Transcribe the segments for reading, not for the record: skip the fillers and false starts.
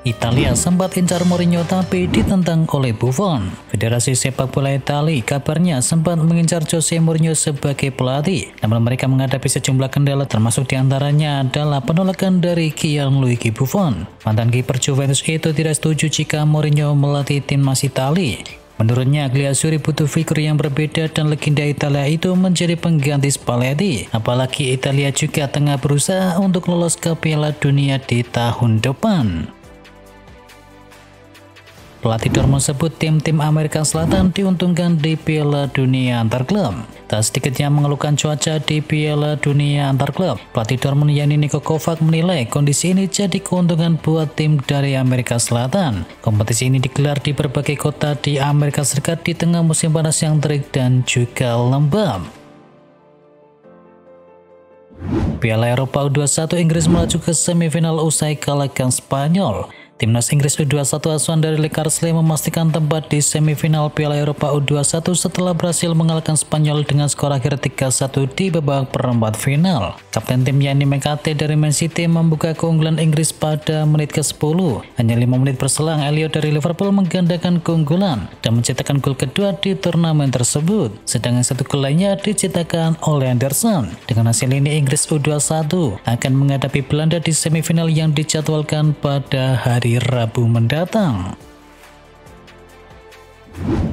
Italia sempat incar Mourinho tapi ditentang oleh Buffon. Federasi Sepak Bola Italia kabarnya sempat mengincar Jose Mourinho sebagai pelatih, namun mereka menghadapi sejumlah kendala termasuk diantaranya adalah penolakan dari Gianluigi Buffon. Mantan kiper Juventus itu tidak setuju jika Mourinho melatih timnas Italia. Menurutnya, Glazuri butuh figur yang berbeda dan legenda Italia itu menjadi pengganti Spalletti. Apalagi Italia juga tengah berusaha untuk lolos ke Piala Dunia di tahun depan. Pelatih Dortmund sebut tim-tim Amerika Selatan diuntungkan di Piala Dunia antar klub. Tak sedikit yang mengeluhkan cuaca di Piala Dunia antar klub. Pelatih Dortmund yakni Niko Kovac menilai kondisi ini jadi keuntungan buat tim dari Amerika Selatan. Kompetisi ini digelar di berbagai kota di Amerika Serikat di tengah musim panas yang terik dan juga lembab. Piala Eropa U21 Inggris melaju ke semifinal usai kalahkan Spanyol. Timnas Inggris U21 asuhan dari Le Carrasle memastikan tempat di semifinal Piala Eropa U21 setelah berhasil mengalahkan Spanyol dengan skor akhir 3-1 di babak perempat final. Kapten tim yakni McCarthy dari Man City membuka keunggulan Inggris pada menit ke-10. Hanya 5 menit berselang, Elliot dari Liverpool menggandakan keunggulan dan mencetakkan gol kedua di turnamen tersebut. Sedangkan satu gol lainnya diciptakan oleh Anderson. Dengan hasil ini, Inggris U21 akan menghadapi Belanda di semifinal yang dijadwalkan pada hari Rabu mendatang.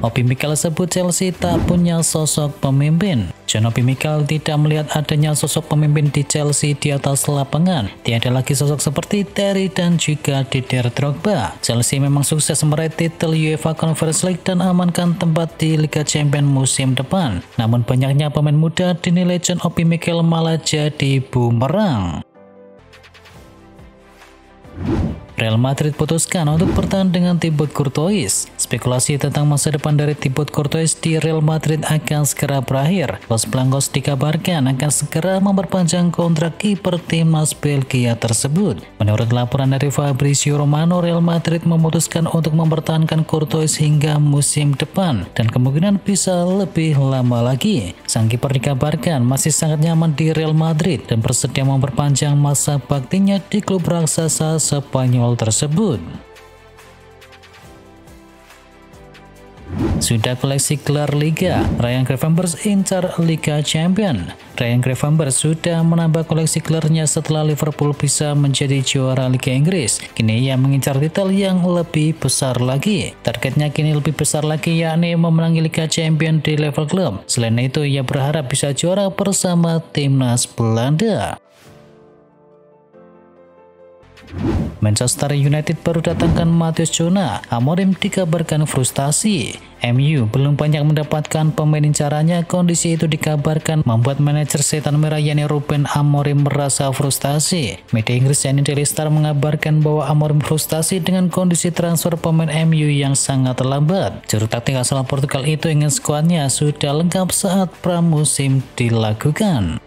Obi Mikel sebut Chelsea tak punya sosok pemimpin. John Obi Mikel tidak melihat adanya sosok pemimpin di Chelsea di atas lapangan. Tiada lagi sosok seperti Terry dan juga Didier Drogba. Chelsea memang sukses meraih titel UEFA Conference League dan amankan tempat di Liga Champions musim depan. Namun banyaknya pemain muda dinilai John Obi Mikel malah jadi bumerang. Real Madrid putuskan untuk bertahan dengan Thibaut Courtois. Spekulasi tentang masa depan dari Thibaut Courtois di Real Madrid akan segera berakhir. Los Blancos dikabarkan akan segera memperpanjang kontrak kiper timnas Belgia tersebut. Menurut laporan dari Fabrizio Romano, Real Madrid memutuskan untuk mempertahankan Courtois hingga musim depan dan kemungkinan bisa lebih lama lagi. Sang kiper dikabarkan masih sangat nyaman di Real Madrid dan bersedia memperpanjang masa baktinya di klub raksasa Spanyol tersebut. Sudah koleksi gelar Liga, Ryan Gravenberch incar Liga Champion. Ryan Gravenberch sudah menambah koleksi gelarnya setelah Liverpool bisa menjadi juara Liga Inggris. Kini ia mengincar titel yang lebih besar lagi. Targetnya kini lebih besar lagi, yakni memenangi Liga Champion di level klub. Selain itu, ia berharap bisa juara bersama timnas Belanda. Manchester United baru datangkan Matheus Cunha. Amorim dikabarkan frustasi. MU belum banyak mendapatkan pemain incarannya. Kondisi itu dikabarkan membuat manajer setan merah yakni Ruben Amorim merasa frustasi. Media Inggris yakni Daily Star mengabarkan bahwa Amorim frustasi dengan kondisi transfer pemain MU yang sangat lambat. Juru taktik asal Portugal itu ingin skuadnya sudah lengkap saat pramusim dilakukan.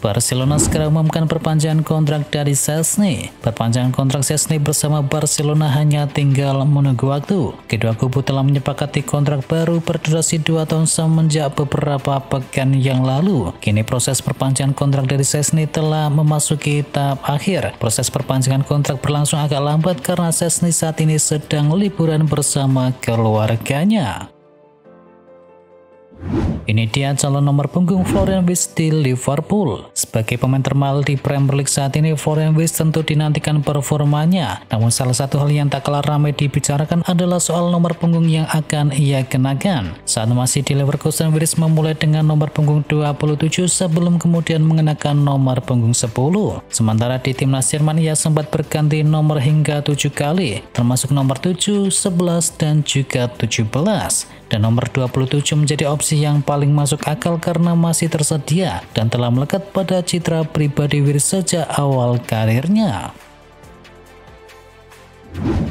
Barcelona segera umumkan perpanjangan kontrak dari Szczesny. Perpanjangan kontrak Szczesny bersama Barcelona hanya tinggal menunggu waktu. Kedua kubu telah menyepakati kontrak baru berdurasi 2 tahun semenjak beberapa pekan yang lalu. Kini proses perpanjangan kontrak dari Szczesny telah memasuki tahap akhir. Proses perpanjangan kontrak berlangsung agak lambat karena Szczesny saat ini sedang liburan bersama keluarganya. Ini dia calon nomor punggung Florian Wirtz di Liverpool. Sebagai pemain termahal di Premier League saat ini, Florian Wirtz tentu dinantikan performanya. Namun salah satu hal yang tak kalah ramai dibicarakan adalah soal nomor punggung yang akan ia kenakan. Saat masih di Leverkusen, Wirtz memulai dengan nomor punggung 27 sebelum kemudian mengenakan nomor punggung 10. Sementara di timnas Jerman ia sempat berganti nomor hingga 7 kali, termasuk nomor 7, 11, dan juga 17. Dan nomor 27 menjadi opsi yang paling masuk akal karena masih tersedia dan telah melekat pada citra pribadi Wirtz sejak awal karirnya.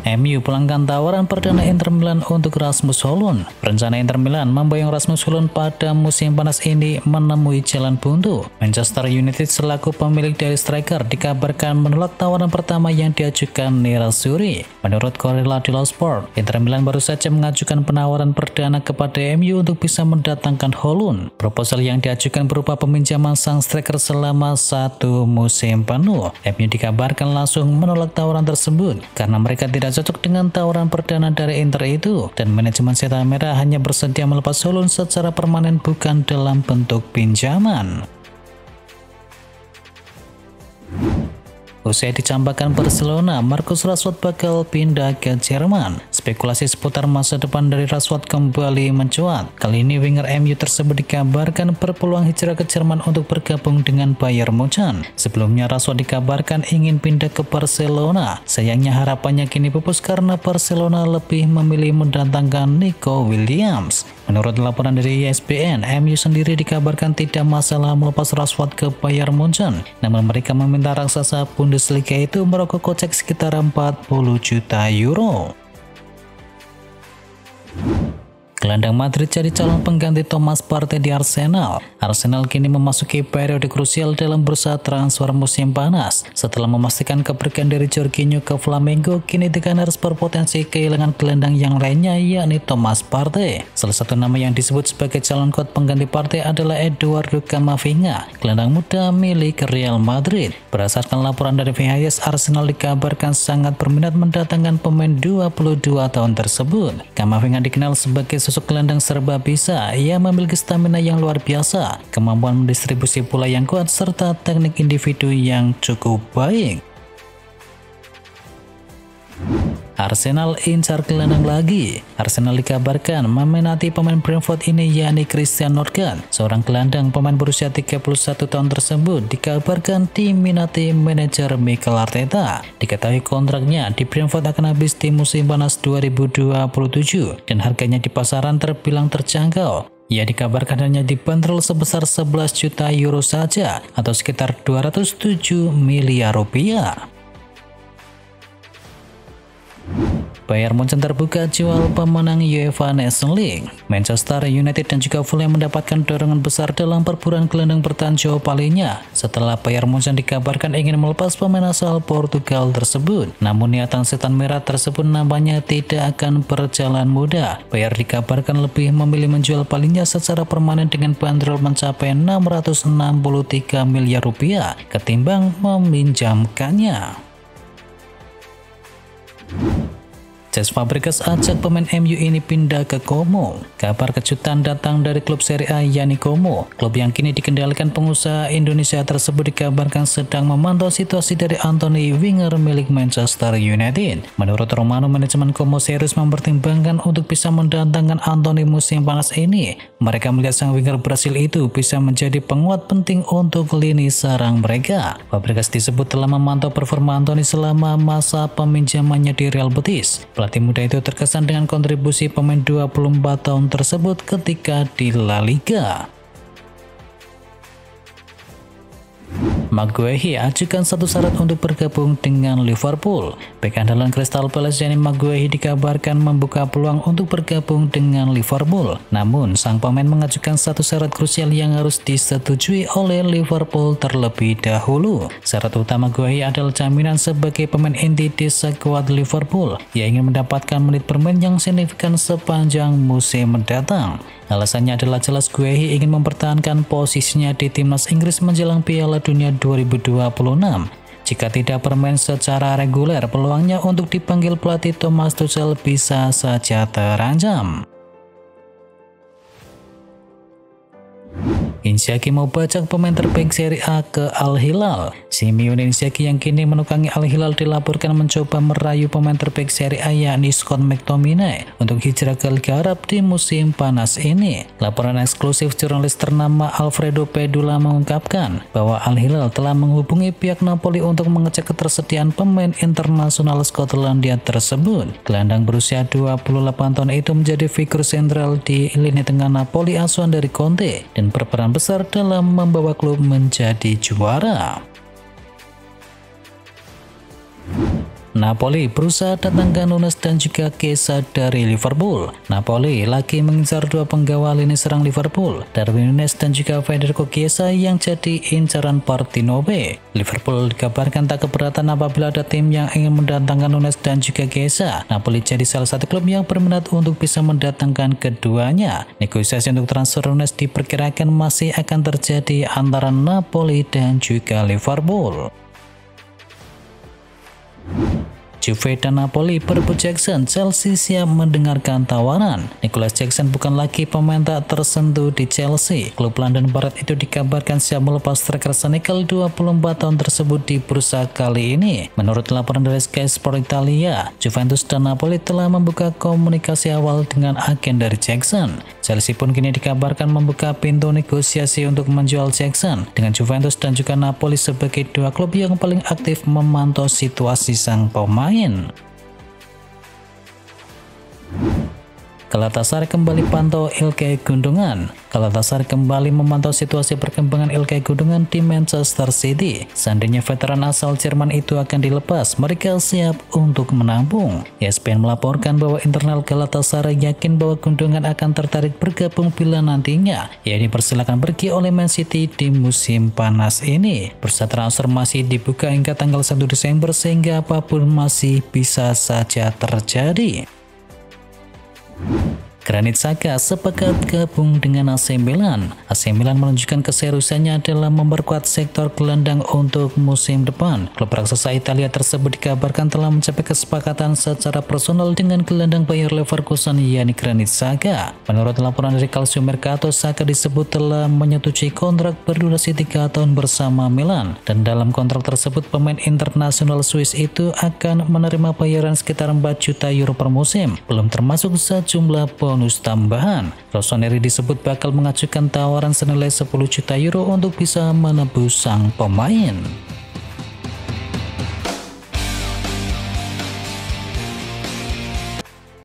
MU pulangkan tawaran perdana Inter Milan untuk Rasmus Højlund. Rencana Inter Milan memboyong Rasmus Højlund pada musim panas ini menemui jalan buntu. Manchester United selaku pemilik dari striker dikabarkan menolak tawaran pertama yang diajukan Nerazzurri. Menurut Corriere dello Sport, Inter Milan baru saja mengajukan penawaran perdana kepada MU untuk bisa mendatangkan Højlund. Proposal yang diajukan berupa peminjaman sang striker selama 1 musim penuh. MU dikabarkan langsung menolak tawaran tersebut karena mereka tidak cocok dengan tawaran perdana dari Inter itu, dan manajemen Setan Merah hanya bersedia melepas Højlund secara permanen bukan dalam bentuk pinjaman. Usai dicampakkan Barcelona, Marcus Rashford bakal pindah ke Jerman. Spekulasi seputar masa depan dari Rashford kembali mencuat. Kali ini winger MU tersebut dikabarkan berpeluang hijrah ke Jerman untuk bergabung dengan Bayern Munchen. Sebelumnya Rashford dikabarkan ingin pindah ke Barcelona. Sayangnya harapannya kini pupus karena Barcelona lebih memilih mendatangkan Nico Williams. Menurut laporan dari ESPN, MU sendiri dikabarkan tidak masalah melepas Rashford ke Bayern Munchen. Namun mereka meminta raksasa Bundesliga itu merogoh kocek sekitar 40 juta euro. Gelandang Madrid jadi calon pengganti Thomas Partey di Arsenal. Arsenal kini memasuki periode krusial dalam bursa transfer musim panas. Setelah memastikan kepergian dari Jorginho ke Flamengo, kini The Gunners berpotensi kehilangan gelandang yang lainnya, yakni Thomas Partey. Salah satu nama yang disebut sebagai calon kuat pengganti Partey adalah Eduardo Camavinga, gelandang muda milik Real Madrid. Berdasarkan laporan dari VHS, Arsenal dikabarkan sangat berminat mendatangkan pemain 22 tahun tersebut. Camavinga dikenal sebagai sosok gelandang serba bisa. Ia memiliki stamina yang luar biasa, kemampuan mendistribusi bola yang kuat, serta teknik individu yang cukup baik. Arsenal incar gelandang lagi. Arsenal dikabarkan meminati pemain Brentford ini, yakni Christian Nordgaard. Seorang gelandang pemain berusia 31 tahun tersebut dikabarkan diminati manajer Mikel Arteta. Diketahui kontraknya di Brentford akan habis di musim panas 2027 dan harganya di pasaran terbilang terjangkau. Ia dikabarkan hanya dibanderol sebesar 11 juta euro saja atau sekitar 207 miliar rupiah. Bayern Munchen terbuka jual pemenang UEFA Nations League. Manchester United dan juga Fulham mendapatkan dorongan besar dalam perburuan gelandang bertahan Joao Palhinha setelah Bayern Munchen dikabarkan ingin melepas pemain asal Portugal tersebut. Namun niatan Setan Merah tersebut nampaknya tidak akan berjalan mudah. Bayern dikabarkan lebih memilih menjual Palhinha secara permanen dengan bandrol mencapai 663 miliar rupiah ketimbang meminjamkannya. Cesc Fabregas ajak pemain MU ini pindah ke Como. Kabar kejutan datang dari klub Serie A yakni Como. Klub yang kini dikendalikan pengusaha Indonesia tersebut dikabarkan sedang memantau situasi dari Anthony, winger milik Manchester United. Menurut Romano, manajemen Como serius mempertimbangkan untuk bisa mendatangkan Anthony musim panas ini. Mereka melihat sang winger Brasil itu bisa menjadi penguat penting untuk lini serang mereka. Fabregas disebut telah memantau performa Anthony selama masa peminjamannya di Real Betis. Pelatih muda itu terkesan dengan kontribusi pemain 24 tahun tersebut ketika di La Liga. Maguire ajukan satu syarat untuk bergabung dengan Liverpool. Bek andalan Crystal Palace yakni Maguire dikabarkan membuka peluang untuk bergabung dengan Liverpool. Namun, sang pemain mengajukan satu syarat krusial yang harus disetujui oleh Liverpool terlebih dahulu. Syarat utama Maguire adalah jaminan sebagai pemain inti di skuad Liverpool. Ia ingin mendapatkan menit bermain yang signifikan sepanjang musim mendatang. Alasannya adalah jelas Guehi ingin mempertahankan posisinya di timnas Inggris menjelang Piala Dunia 2026. Jika tidak bermain secara reguler, peluangnya untuk dipanggil pelatih Thomas Tuchel bisa saja terancam. Inzaghi mau bajak pemain terbaik Serie A ke Al Hilal. Simeone Inzaghi yang kini menukangi Al Hilal dilaporkan mencoba merayu pemain terbaik Serie A yakni Scott McTominay untuk hijrah ke Liga Arab di musim panas ini. Laporan eksklusif jurnalis ternama Alfredo Pedula mengungkapkan bahwa Al Hilal telah menghubungi pihak Napoli untuk mengecek ketersediaan pemain internasional Skotlandia tersebut. Gelandang berusia 28 tahun itu menjadi figur sentral di lini tengah Napoli asuhan dari Conte dan berperan besar dalam membawa klub menjadi juara. Napoli berusaha datangkan Nunes dan juga Chiesa dari Liverpool. Napoli lagi mengincar dua penggawa lini serang Liverpool, Darwin Nunes dan juga Federico Chiesa yang jadi incaran Partenope. Liverpool dikabarkan tak keberatan apabila ada tim yang ingin mendatangkan Nunes dan juga Chiesa. Napoli jadi salah satu klub yang berminat untuk bisa mendatangkan keduanya. Negosiasi untuk transfer Nunes diperkirakan masih akan terjadi antara Napoli dan juga Liverpool. Juve dan Napoli berebut Jackson, Chelsea siap mendengarkan tawaran. Nicholas Jackson bukan lagi pemain tak tersentuh di Chelsea. Klub London Barat itu dikabarkan siap melepas striker Senegal 24 tahun tersebut di bursa kali ini. Menurut laporan dari Sky Sport Italia, Juventus dan Napoli telah membuka komunikasi awal dengan agen dari Jackson. Chelsea pun kini dikabarkan membuka pintu negosiasi untuk menjual Jackson, dengan Juventus dan juga Napoli sebagai dua klub yang paling aktif memantau situasi sang pemain. Galatasaray kembali pantau Ilkay Gundogan. Galatasaray kembali memantau situasi perkembangan Ilkay Gundogan di Manchester City. Seandainya veteran asal Jerman itu akan dilepas, mereka siap untuk menampung. ESPN melaporkan bahwa internal Galatasaray yakin bahwa Gundogan akan tertarik bergabung bila nantinya ia dipersilakan pergi oleh Man City di musim panas ini. Bursa transfer masih dibuka hingga tanggal 1 Desember sehingga apapun masih bisa saja terjadi. Granit Xhaka sepakat gabung dengan AC Milan. AC Milan menunjukkan keseriusannya dalam memperkuat sektor gelandang untuk musim depan. Klub raksasa Italia tersebut dikabarkan telah mencapai kesepakatan secara personal dengan gelandang Bayer Leverkusen yakni Granit Xhaka. Menurut laporan dari Calcio Mercato, Xhaka disebut telah menyetujui kontrak berdurasi 3 tahun bersama Milan, dan dalam kontrak tersebut pemain internasional Swiss itu akan menerima bayaran sekitar 4 juta euro per musim, belum termasuk sejumlah bonus tambahan. Rossoneri disebut bakal mengajukan tawaran senilai 10 juta euro untuk bisa menebus sang pemain.